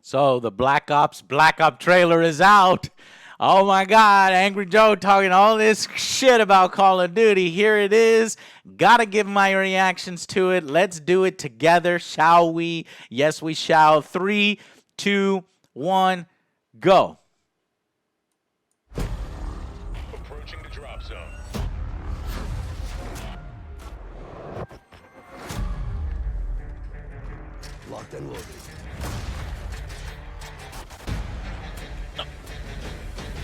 So the Black Ops trailer is out. Oh my God, Angry Joe talking all this shit about Call of Duty. Here it is. Gotta give my reactions to it. Let's do it together, shall we? Yes, we shall. 3, 2, 1, go. Approaching the drop zone. Locked and loaded.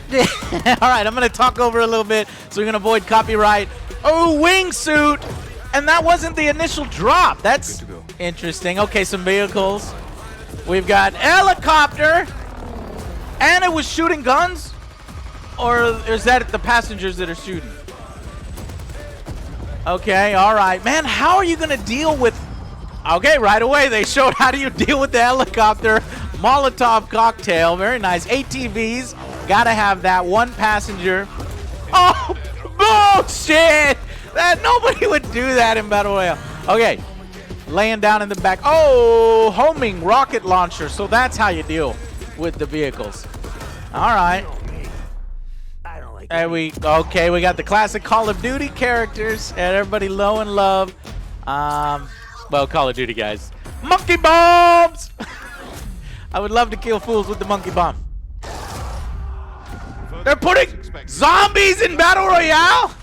All right, I'm going to talk over a little bit so we can avoid copyright. Oh, Wingsuit! And that wasn't the initial drop. That's interesting. Okay, some vehicles. We've got helicopter. And it was shooting guns? Or is that the passengers that are shooting? Okay, all right. Man, how are you going to deal with... Okay, right away they showed how do you deal with the helicopter. Molotov cocktail. Very nice. ATVs. Gotta have that. One passenger. Oh, bullshit! That nobody would do that in Battle Royale. Okay, laying down in the back. Oh, homing rocket launcher. So that's how you deal with the vehicles. All right. And we got the classic Call of Duty characters and everybody low in love. Well, Call of Duty guys. Monkey bombs! I would love to kill fools with the monkey bomb. They're putting zombies in Battle Royale?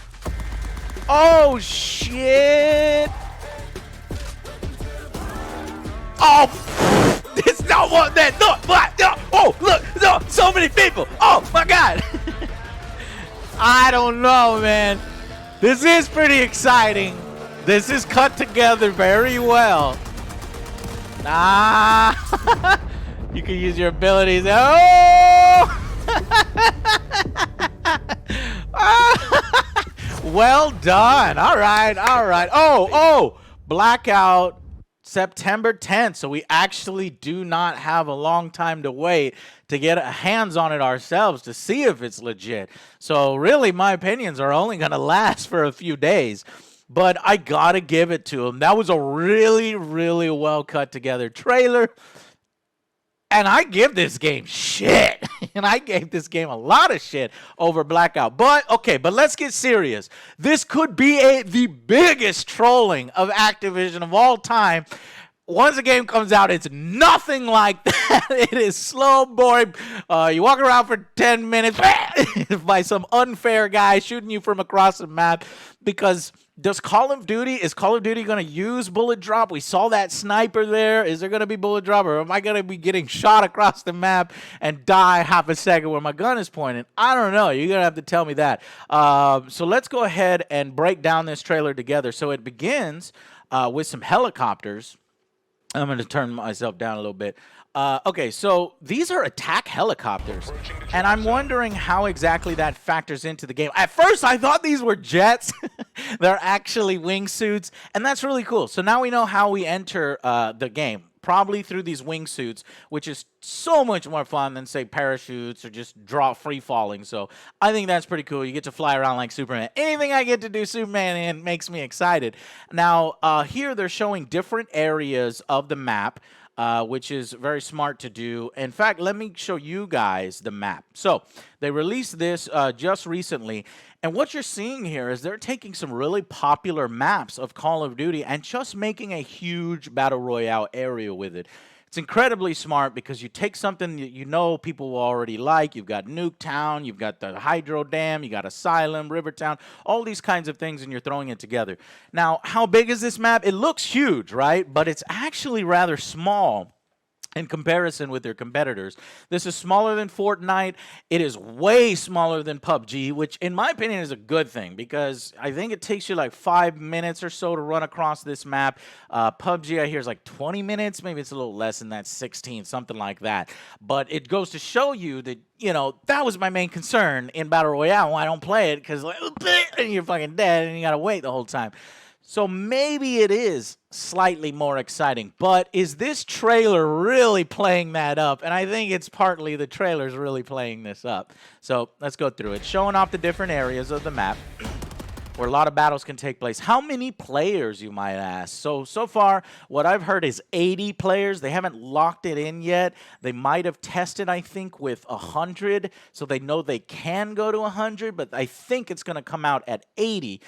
Oh, shit. Oh, it's not what that. No, oh, look, no, so many people. Oh, my God. I don't know, man. This is pretty exciting. This is cut together very well. You can use your abilities. Oh! Well done. All right, all right. Oh, Blackout September 10th. So we actually do not have a long time to wait to get hands on it ourselves to see if it's legit. So really, my opinions are only going to last for a few days. But I got to give it to him. That was a really, really well cut together trailer. And I give this game shit. And I gave this game a lot of shit over Blackout. But, okay, but let's get serious. This could be the biggest trolling of Activision of all time. Once the game comes out, it's nothing like that. It is slow, boring. You walk around for 10 minutes by some unfair guy shooting you from across the map. Because is Call of Duty going to use bullet drop? We saw that sniper there. Is there going to be bullet drop? Or am I going to be getting shot across the map and die half a second where my gun is pointing? I don't know. You're going to have to tell me that. So let's go ahead and break down this trailer together. So it begins with some helicopters. I'm going to turn myself down a little bit. Okay, so these are attack helicopters, and I'm wondering how exactly that factors into the game. At first, I thought these were jets. They're actually wingsuits, and that's really cool. So now we know how we enter the game, probably through these wingsuits, which is so much more fun than, say, parachutes or just free falling. So I think that's pretty cool. You get to fly around like Superman. Anything I get to do Superman in makes me excited. Now, here they're showing different areas of the map, which is very smart to do. In fact, let me show you guys the map. So they released this just recently, and what you're seeing here is they're taking some really popular maps of Call of Duty and just making a huge Battle Royale area with it. It's incredibly smart because you take something that you know people will already like. You've got Nuketown, you've got the Hydro Dam, you got Asylum, Rivertown, all these kinds of things, and you're throwing it together. Now, how big is this map? It looks huge, right? But it's actually rather small in comparison with their competitors. This is smaller than Fortnite. It is way smaller than PUBG, which in my opinion is a good thing because I think it takes you like 5 minutes or so to run across this map. PUBG I hear is like 20 minutes. Maybe it's a little less than that, 16, something like that. But it goes to show you that, you know, that was my main concern in Battle Royale why I don't play it, because like, and you're fucking dead and you gotta wait the whole time. So maybe it is slightly more exciting, but is this trailer really playing that up? And I think it's partly the trailer's really playing this up. So let's go through it. Showing off the different areas of the map. where a lot of battles can take place. How many players, you might ask? So far, what I've heard is 80 players. They haven't locked it in yet. They might have tested, I think, with 100, so they know they can go to 100, but I think it's going to come out at 80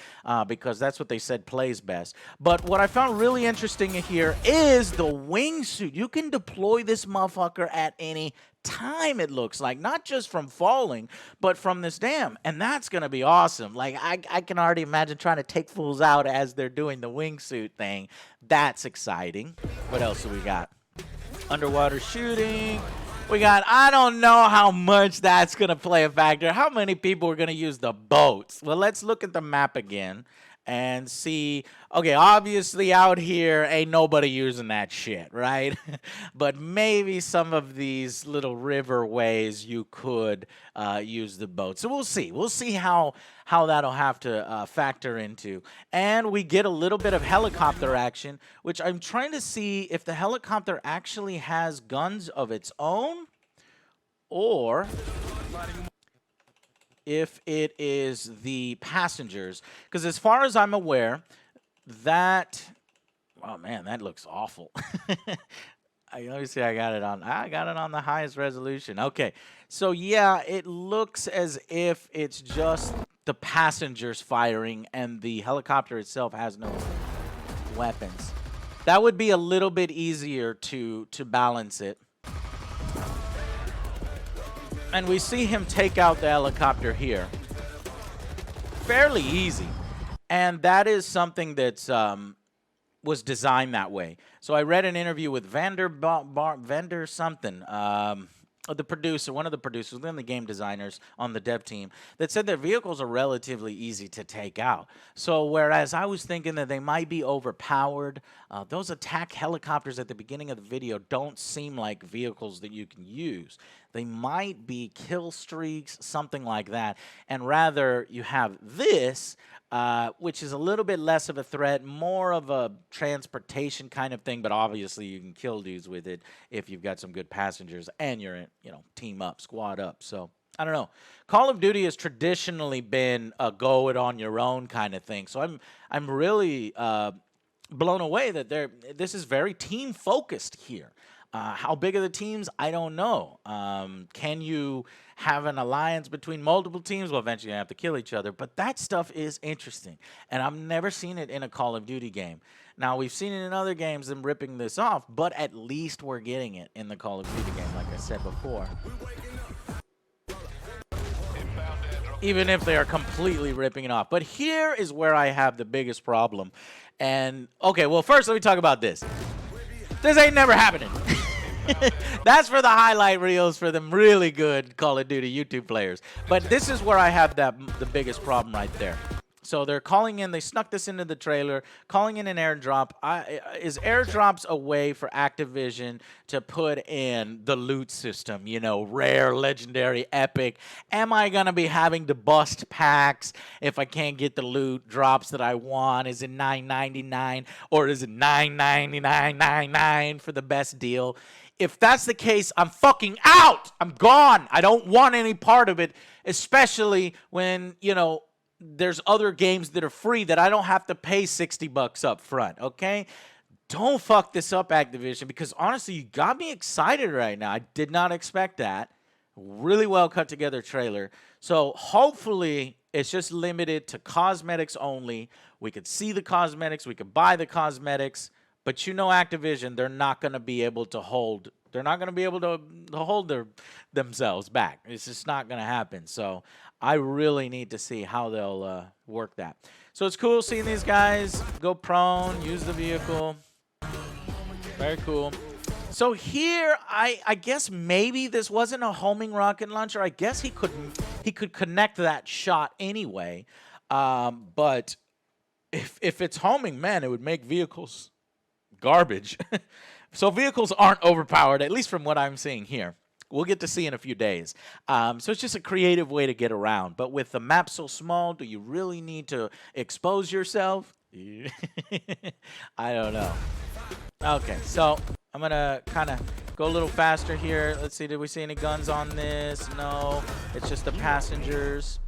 because that's what they said plays best. But what I found really interesting here is the wingsuit. You can deploy this motherfucker at any time, it looks like, not just from falling, but from this dam, and that's gonna be awesome. Like, I can already imagine trying to take fools out as they're doing the wingsuit thing. That's exciting. What else do we got? Underwater shooting. We got, I don't know how much that's gonna play a factor. How many people are gonna use the boats? Well, let's look at the map again and see. Okay, obviously out here ain't nobody using that shit, right? But maybe some of these little river ways you could use the boat. So we'll see. We'll see how that'll have to factor into. And we get a little bit of helicopter action, which I'm trying to see if the helicopter actually has guns of its own or if it is the passengers. Because as far as I'm aware, that, oh man, that looks awful. Let me see, I got it on the highest resolution. Okay, so yeah, it looks as if it's just the passengers firing and the helicopter itself has no weapons. That would be a little bit easier to balance it. And we see him take out the helicopter here. Fairly easy. And that is something that's was designed that way. So I read an interview with Vendor something, the producer, one of the producers, one of the game designers on the dev team, that said their vehicles are relatively easy to take out. So whereas I was thinking that they might be overpowered, those attack helicopters at the beginning of the video don't seem like vehicles that you can use. They might be kill streaks, something like that. And rather you have this, which is a little bit less of a threat, more of a transportation kind of thing, but obviously you can kill dudes with it if you've got some good passengers and you're in, team up, squad up. So I don't know. Call of Duty has traditionally been a go it on your own kind of thing. So I'm really blown away that this is very team focused here. How big are the teams? I don't know. Can you have an alliance between multiple teams? Well, eventually you have to kill each other. But that stuff is interesting. And I've never seen it in a Call of Duty game. Now, we've seen it in other games, them ripping this off. But at least we're getting it in the Call of Duty game, like I said before. Even if they are completely ripping it off. But here is where I have the biggest problem. And, okay, well, first let me talk about this. This ain't never happening. That's for the highlight reels for them really good Call of Duty YouTube players. But this is where I have the biggest problem right there. So they're calling in, they snuck this into the trailer, calling in an airdrop. Is airdrops a way for Activision to put in the loot system? Rare, legendary, epic. Am I going to be having to bust packs if I can't get the loot drops that I want? Is it $9.99 or is it $9.99 for the best deal? If that's the case, I'm fucking out. I'm gone. I don't want any part of it, especially when, there's other games that are free that I don't have to pay $60 up front, okay? Don't fuck this up, Activision, because honestly, you got me excited right now. I did not expect that. Really well cut together trailer. So hopefully it's just limited to cosmetics only. We could see the cosmetics. We could buy the cosmetics. But Activision, they're not going to be able to hold. They're not going to be able to hold themselves back. It's just not going to happen. So I really need to see how they'll work that. So it's cool seeing these guys go prone, use the vehicle. Very cool. So here, I guess maybe this wasn't a homing rocket launcher. I guess he could connect that shot anyway. But if it's homing, man, it would make vehicles garbage. So vehicles aren't overpowered, at least from what I'm seeing here. We'll get to see in a few days. So it's just a creative way to get around. But with the map so small, do you really need to expose yourself? I don't know. Okay, so I'm going to kind of go a little faster here. Let's see, did we see any guns on this? No, it's just the passengers.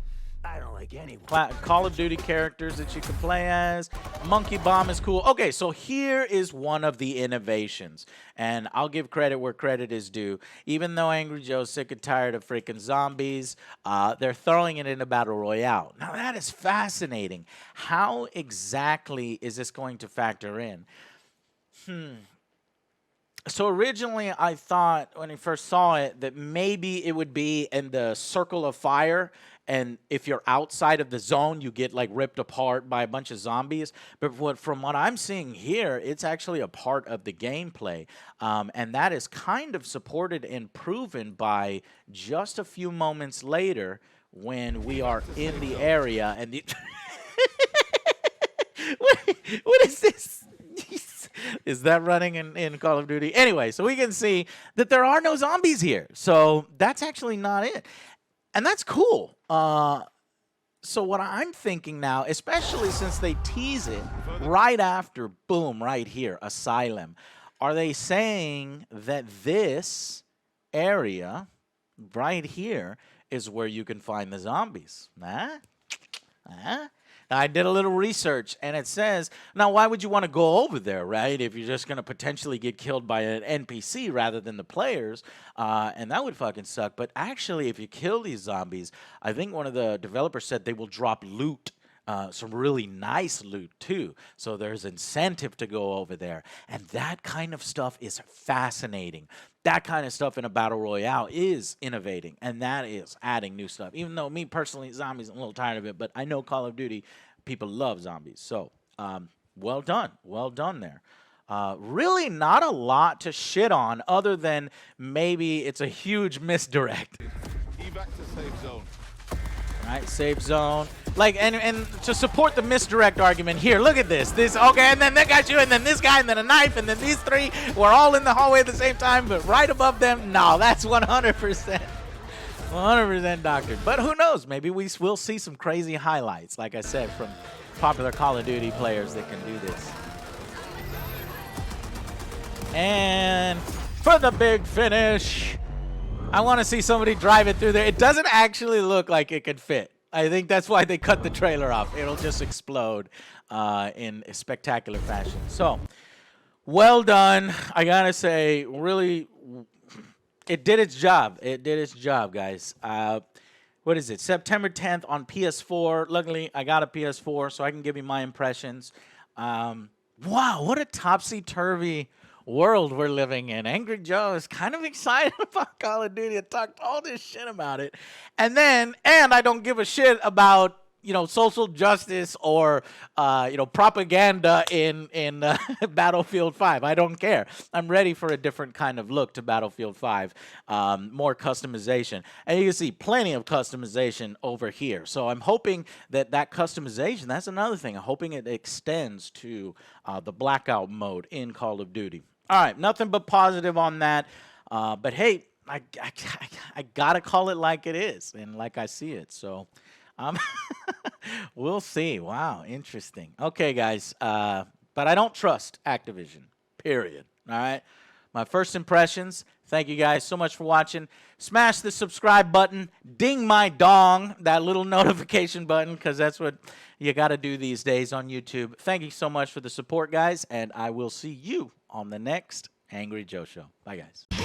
I don't like anyone. Call of Duty characters that you can play as. Monkey Bomb is cool. Okay, so here is one of the innovations. And I'll give credit where credit is due. Even though Angry Joe's sick and tired of freaking zombies, they're throwing it into Battle Royale. Now, that is fascinating. How exactly is this going to factor in? So originally, I thought when I first saw it that maybe it would be in the circle of fire, and if you're outside of the zone, you get like ripped apart by a bunch of zombies. But from what I'm seeing here, it's actually a part of the gameplay, and that is kind of supported and proven by just a few moments later when we are in the area and the. What is this? Is that running in Call of Duty? Anyway, so we can see that there are no zombies here. So that's actually not it. And that's cool. So what I'm thinking now, especially since they tease it right after, boom, right here, Asylum, are they saying that this area right here is where you can find the zombies? I did a little research, and it says, now, why would you want to go over there, right, if you're just going to potentially get killed by an NPC rather than the players? And that would fucking suck. But actually, if you kill these zombies, I think one of the developers said they will drop loot. Some really nice loot, too. So there's incentive to go over there. And that kind of stuff is fascinating. That kind of stuff in a Battle Royale is innovating. And that is adding new stuff. Even though me, personally, zombies, I'm a little tired of it. But I know Call of Duty, people love zombies. So, well done. Well done there. Really not a lot to shit on other than maybe it's a huge misdirect. Evac to safe zone. Right, safe zone. Like, and to support the misdirect argument here, look at this. Okay, and then they got you, and then this guy, and then a knife, and then these three were all in the hallway at the same time, but right above them, no, that's 100%. 100% doctored. But who knows? Maybe we will see some crazy highlights, like I said, from popular Call of Duty players that can do this. And for the big finish, I want to see somebody drive it through there. It doesn't actually look like it could fit. I think that's why they cut the trailer off. It'll just explode in a spectacular fashion. So, well done. I got to say, really, it did its job. It did its job, guys. What is it? September 10th on PS4. Luckily, I got a PS4, so I can give you my impressions. Wow, what a topsy-turvy world we're living in. Angry Joe is kind of excited about Call of Duty. I talked all this shit about it. And I don't give a shit about, social justice or, propaganda in Battlefield 5. I don't care. I'm ready for a different kind of look to Battlefield 5. More customization. And you can see plenty of customization over here. So I'm hoping that customization, that's another thing. I'm hoping it extends to the Blackout mode in Call of Duty. All right, nothing but positive on that. But hey, I gotta call it like it is and like I see it. So, we'll see. Wow, interesting. Okay, guys. But I don't trust Activision. Period. All right. My first impressions. Thank you guys so much for watching. Smash the subscribe button. Ding my dong, that little notification button, because that's what you got to do these days on YouTube. Thank you so much for the support, guys, and I will see you on the next Angry Joe Show. Bye, guys.